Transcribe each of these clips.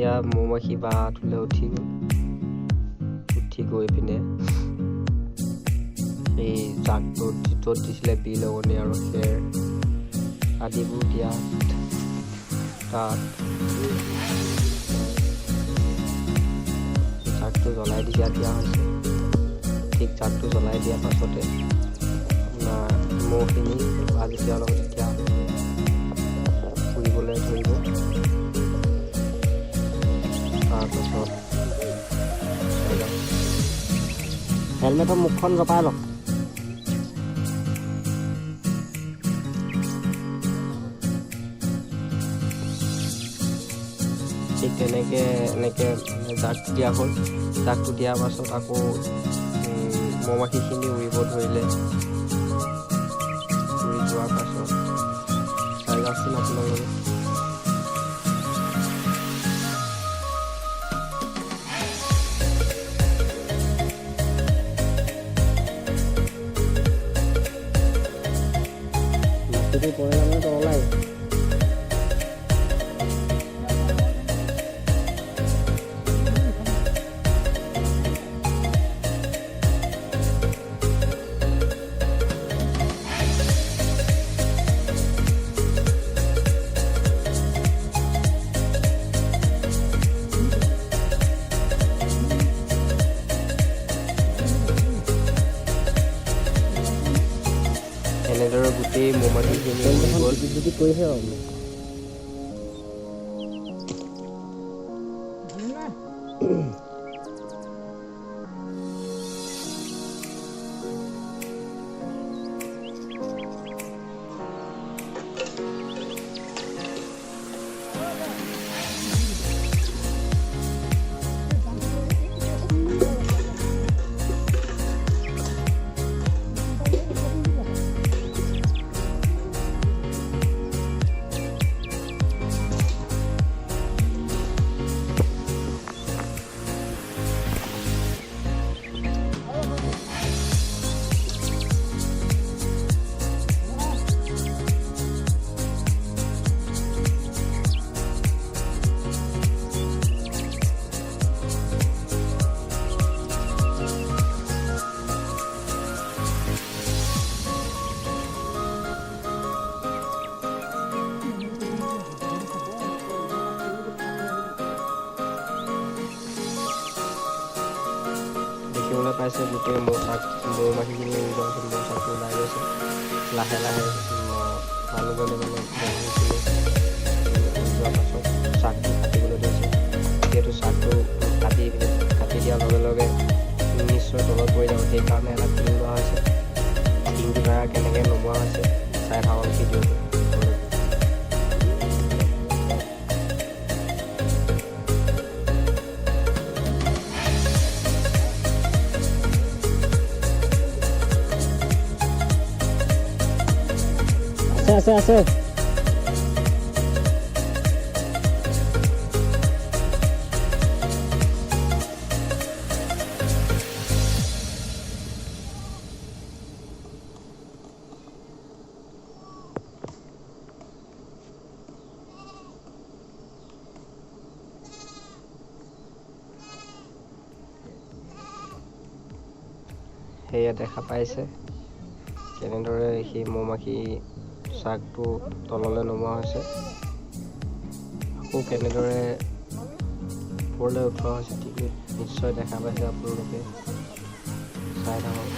এয়া মৌমাখি বাঁহটোলৈ উঠি গৈ পিনে এই জাকটোত য'ত দিছিলে বিলগনি আৰু খেৰ আদিবোৰ দিয়া তাত জাকটো জ্বলাই দিয়া হৈছে। ঠিক জাকটো জ্বলাই দিয়াৰ পাছতে আপোনাৰ মৌখিনি যেতিয়া অলপ তেতিয়া ফুৰিবলৈ ধৰিব। তাৰপাছত হেলমেটৰ মুখখন জপাই লওক। ঠিক এনেকৈ জাকটো দিয়া হ'ল। জাকটো দিয়াৰ পাছত আকৌ মৌমাখিখিনি উৰিব ধৰিলে। উৰি যোৱাৰ পাছত চাই যাওকচোন আপোনালোকে। মাটিটো পৰে মানে তললৈ এনেদৰে গোটেই মৌমাখিখিনি উৰি গ'ল। কৰিছে দেখিবলৈ পাইছে গোটেই মৌমাখিখিনি মৌচাকটো ওলাই গৈছে। লাহে লাহে মানুহজনে মৌমাখিখিনি যোৱাৰ পাছত চাকটো কাটিবলৈ ধৰিছে। যিহেতু চাকটো কাটি দিয়াৰ লগে লগে নিশ্চয় তলত পৰি যাব। সেইকাৰণে এটা টিং লোৱা হৈছে। টিংটো দ্বাৰা কেনেকৈ নমোৱা হৈছে চাই থাকক ভিডিঅ'টো। আছে সেয়া দেখা পাইছে কেনেদৰে সেই মৌমাখি চাকটো তললৈ নমোৱা হৈছে। আকৌ কেনেদৰে ওপৰলৈ উঠোৱা হৈছে নিশ্চয় দেখা পাইছে আপোনালোকে। চাই থাকক।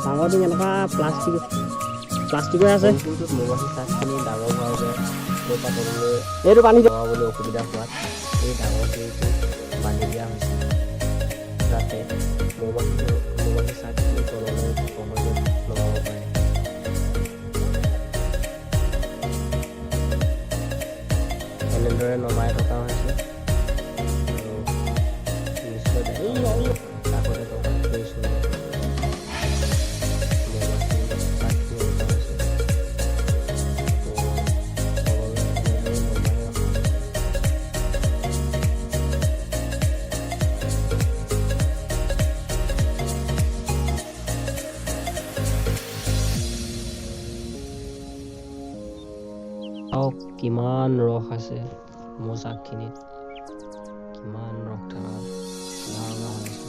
ডাঙৰ টিং এনেকুৱা প্লাষ্টিকৰ আছে। মৌমাখি চাকখিনি ডাঙৰ হোৱাৰ বাবে এইটো পানী বুলি অসুবিধা হোৱাত এই ডাঙৰ টিংটো বান্ধি দিয়া হৈছে। যাতে মৌমাখি চাকখিনি তললৈ সহজে নমাব পাৰে। এনেদৰে নমাই থকা হৈছে আৰু নিশ্চয় কাষতে থকা সেই চুৰিয়াটো কিমান ৰস আছে মোৰ চাকখিনিত, কিমান ৰস থকা ধাৰণা হৈছে।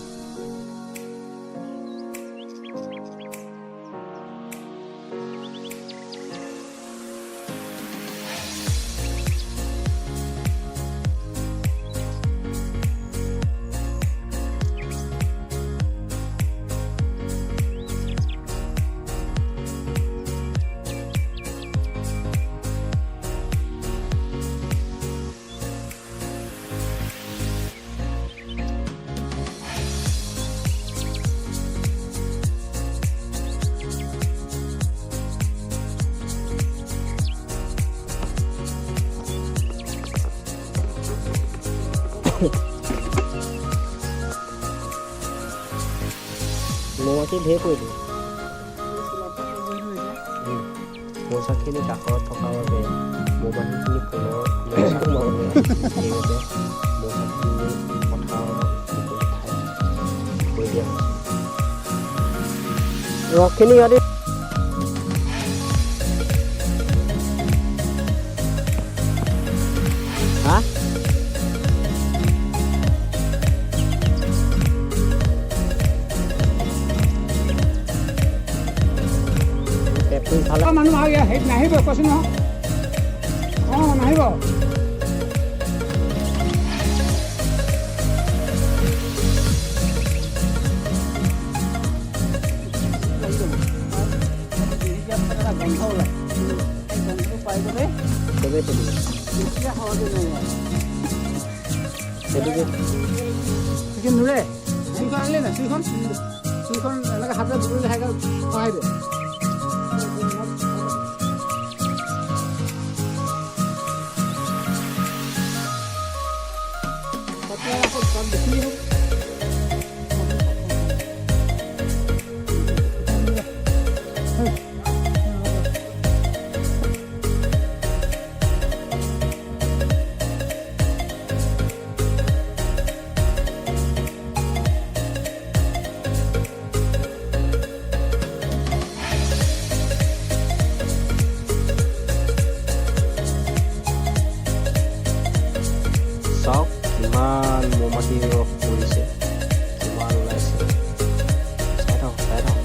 মৌমাখি ঢেৰ পৰিলোঁ। মৌচাকখিনি কাষত থকাৰ বাবে মৌমাখিখিনি পুনৰ সোমাবলৈ সেইবাবে মৌচাকখিনি পথাৰৰ মুকলি ঠাইত থৈ দিয়া হৈছে। ৰসখিনি সিহঁতি মানুহ হেৰিত নাহিব কৈছোঁ নহয়। অঁ নাহিব। গন্ধ ওলায়, সেই গন্ধটো পাই গ'লে চবেই চলিব। তেতিয়া সহজে নোৱাৰে। সেইটোকে সেইখিনি নোৰে চুৰিখন আনিলে নাই? চুৰিখন এনেকৈ হাতে ধুই লাহেকৈ সহায় দিয়ে। চাওক কিমান মৌমাখি ৰস পৰিছে, কিমান ওলাইছে। চাই থাকক, চাই থাকক।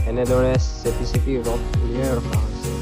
এনেদৰে চেপি চেপি ৰস উলিয়াই ৰখা হৈছে।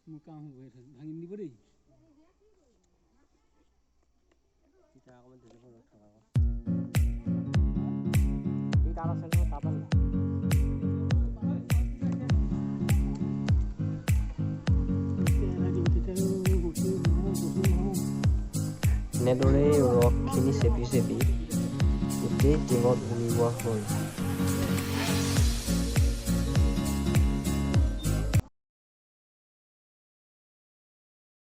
মোৰ কাম হ'ব ভাঙি দিব দেই ইটা অকণমান ধুনীয়া ৰ'দ থকা এই তাত আছে নহয় তাত এনেদৰেই ৰসখিনি চেপি চেপি গোটেই টিঙত উলিওৱা হ'ল